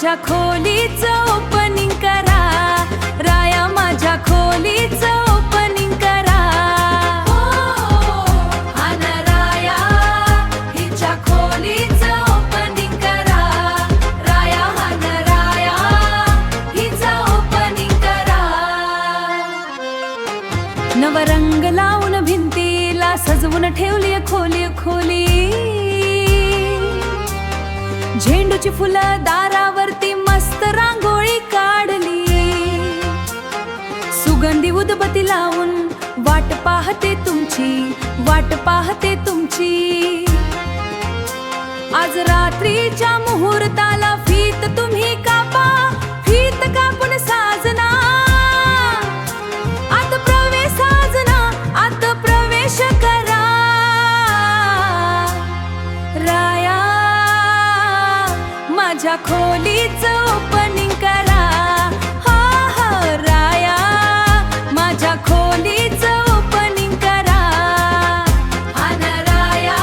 माझ्या खोलीचं ओपनिंग करा, राया माझ्या खोलीचं ओपनिंग करा. हा ना राया हिच्या खोलीचं ओपनिंग करा, राया हा ना राया हिचं ओपनिंग करा. नवरंग लावून भिंतीला सजवून ठेवली खोली खोली, झेंडूची फुलं दारावरती मस्त रांगोळी काढली. सुगंधी उदबत्ती लावून वाट पाहते तुमची, वाट पाहते तुमची. आज रात्रीच्या मुहूर्ताला फीत तुम्ही कापा, फीत कापून साजना आत प्रवेश, साजना आत प्रवेश करा. राया माझ्या खोलीचं ओपनिंग करा, हा हा राया माझ्या खोलीचं ओपनिंग करा. हा ना राया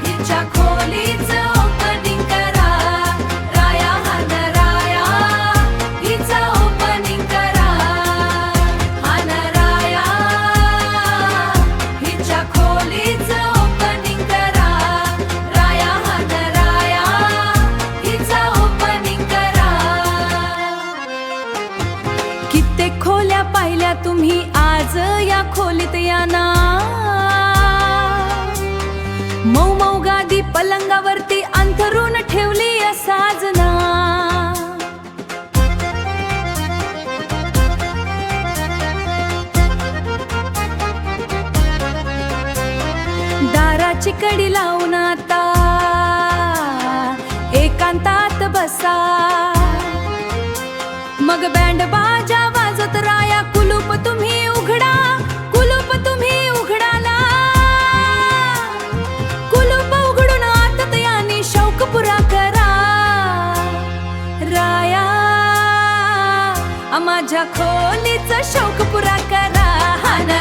हिच्या खोलीचं ओपनिंग करा, राया हा ना राया हिचं ओपनिंग करा. हा ना राया हिच्या खोलीचं ओपनिंग करा, राया हा ना राया हिचं ओपनिंग करा. कित्येक खोल्या पाहिल्या तुम्ही, आज या खोलीत या ना. मऊ मऊ गादी पलंगावरती अंथरून ठेवली साजना. दाराची कडी लावून आता एकांतात बसा. मग बँड बाजा वाजत राया कुलूप तुम्ही उघडा, कुलूप तुम्ही उघडाला. कुलूप उघडून आत याने शौक पुरा करा. राया माझ्या खोलीचा शौक पुरा करा. हा ना